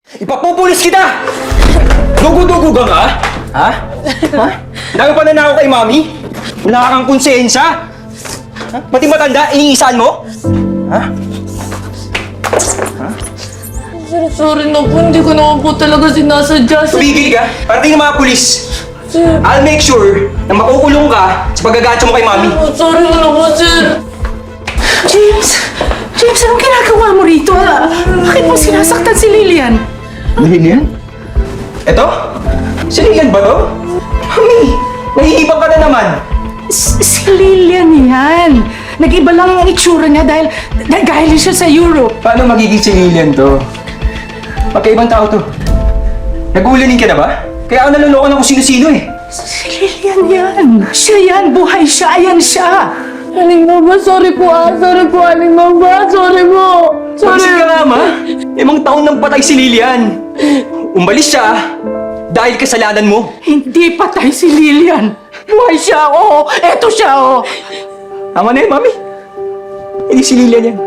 Ipapupulis kita! Dugo-dugo ka nga? Ha? Ha? Dami pa nanakaw kay Mami? Wala kang konsensya? Ha? Pati matanda, iniisaan mo? Ha? Sir, sorry na po. Hindi ko naman po talaga sinasadya. Sir. Tumigil ka, parating ng mga pulis. Sir. I'll make sure na makukulong ka sa paggagatsa mo kay Mami. Sorry na po, sir. James! James, anong ginagawa mo rito? Bakit mo sinasaktan si Lilian? Lilian? Eto? Si Lilian ba to? Mami, nahihibang ka na naman. Si Lilian yan. Nag-iba lang ang itsura niya dahil galing siya sa Europe. Paano magiging si Lilian to? Magkaibang tao to. Nag-uulanin ka na ba? Kaya ako naluloko ng kung sino-sino eh. Si Lilian yan. Siya yan. Buhay siya. Ayan siya. Aling Mama, sorry po Sorry po, Aling Mama. Sorry po. Sorry ka nga, ma. 5 taon nang patay si Lilian. Umalis siya dahil kasalanan mo. Hindi patay si Lilian. Buhay siya. Oo. Eto siya. Oo. Tama na yun, Mami. Hindi si Lilian yan.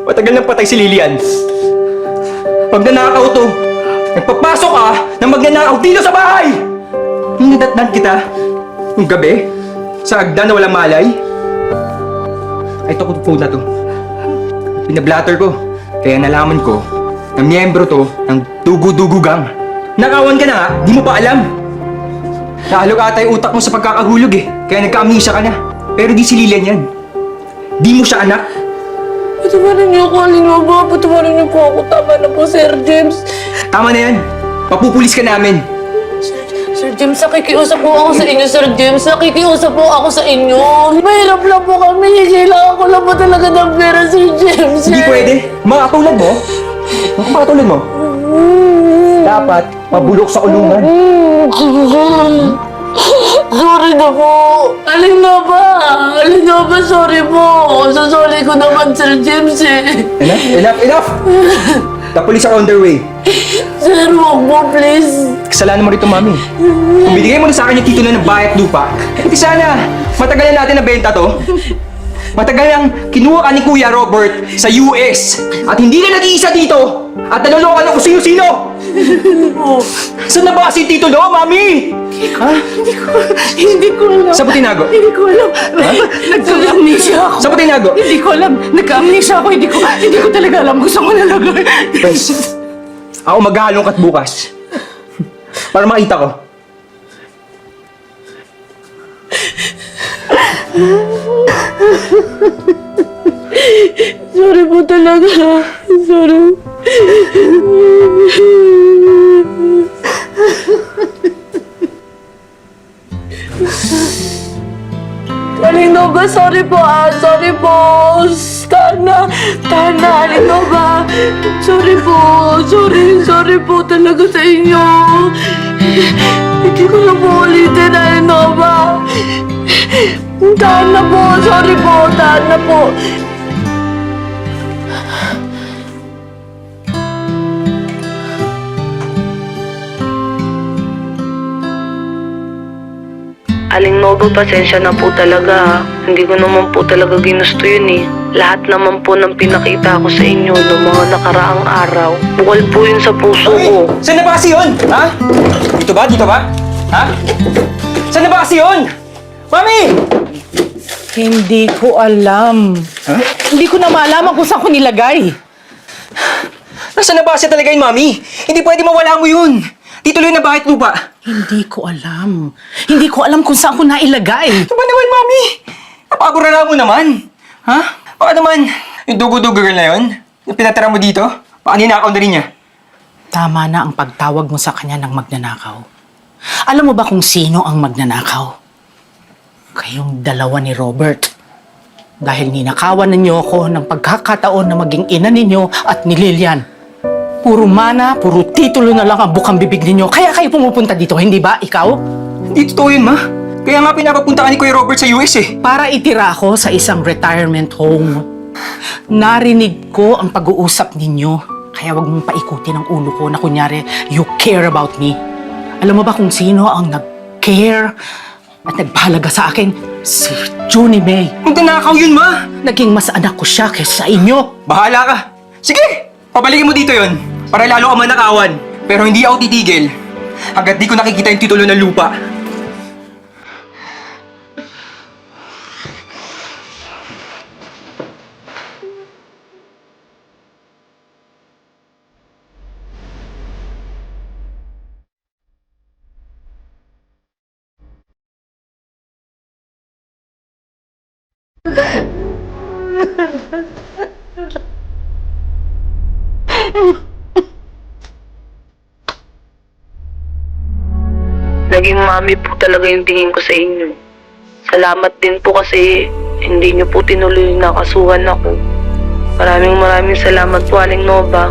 Matagal nang patay si Lilian. Magnanakaw to. Nagpapasok ka na magnanakaw dito sa bahay! Yung nadatnan kita, yung gabi, sa agdan na walang malay. Ay, ito ko phone na to. Pinablatter ko. Kaya nalaman ko na miyembro to ng Dugo-Dugo Gang. Nakawan ka na nga, di mo pa alam. Nahalog ata yung utak mo sa pagkakahulog eh. Kaya nagka-amnesia ka na. Pero di si Lilian yan. Di mo siya anak. Patawarin niyo ako, Aling Mama. Patawarin niyo po ako. Tama na po, Sir James. Tama na yan. Papupulis ka namin. Sir James, nakikiusap po ako sa inyo, Sir James. Nakikiusap po ako sa inyo. Mahirap lang po kami. Kailangan ko lang po talaga ng pera, Sir James. Hindi pwede. Mga katulad mo. Mga katulad mo. Dapat mabulok sa kulungan. Sorry na po. Aling Mama, sorry po. Sasoli ko naman, Sir James eh. Enough! The police are on their way. Sir, wag po, please. Kasalanan mo rito, Mami. Kung binigay mo na sa akin yung titulo ng bahay at lupa, hindi sana matagalan natin na benta to. Matagal nang kinuha ka ni Kuya Robert sa US at hindi na nag-iisa dito at naluloko ka ng kung sino-sino. Saan na ba kasi yung titulo, Mami? Ha? Hindi ko alam. Saan mo tinago? Hindi ko alam. Nagka-amnesia ako. Saan mo tinago? Hindi ko alam. Nagka-amnesia ako. Hindi ko talaga alam kung saan ko nalagay. Pwes, ako maghahalongkat bukas. Para makita ko. Sorry po talaga. Sorry. Aling Nova, sorry po Sorry po. Tana, Aling Nova. Sorry po. Sorry po talaga sa inyo. Hindi ko na po ulitin, Aling Nova. Tana po. Sorry po. Tana po. Aling Nova, pasensya na po talaga. Hindi ko naman po talaga ginusto yun eh. Lahat naman po ng pinakita ko sa inyo noong mga nakaraang araw. Bukal po yun sa puso ko. Saan na ba kasi yun? Ha? Dito ba? Dito ba? Ha? Saan na ba kasi yun? Mami! Hindi ko alam. Ha? Hindi ko na malaman kung saan ko nilagay. Nasaan na ba kasi talaga yun, Mami? Hindi pwede mawala mo yun. Tituloy na bahay at lupa. Hindi ko alam. Hindi ko alam kung saan ko nailagay. Ano ba naman, Mami? Napagurala mo naman. Ha? Baka naman, yung dugo-dugo girl na yun, yung pinatira mo dito, baka ninakaw na rin niya. Tama na ang pagtawag mo sa kanya ng magnanakaw. Alam mo ba kung sino ang magnanakaw? Kayong dalawa ni Robert. Dahil ninakawan ninyo ako ng pagkakataon na maging ina ninyo at ni Lilian. Puro mana, puro titulo na lang ang bukang bibig ninyo. Kaya kayo pumupunta dito, hindi ba? Ikaw? Hindi totoo yun, Ma. Kaya nga pinapapunta ka ni Kuya Robert sa US eh. Para itira ako sa isang retirement home. Narinig ko ang pag-uusap ninyo. Kaya wag mong paikutin ang ulo ko na kunyari, you care about me. Alam mo ba kung sino ang nag-care at nagpahalaga sa akin? Si Junie May. Magnanakaw yun, Ma. Naging mas anak ko siya kaysa sa inyo. Bahala ka. Sige, pabalikin mo dito yun. para lalo ka manakawan. Pero hindi ako titigil hanggat di ko nakikita yung titulo ng lupa. Naging mami po talaga yung tingin ko sa inyo. Salamat din po kasi hindi niyo po tinuloy na kasuhan ako. Maraming salamat po, Aling Nova.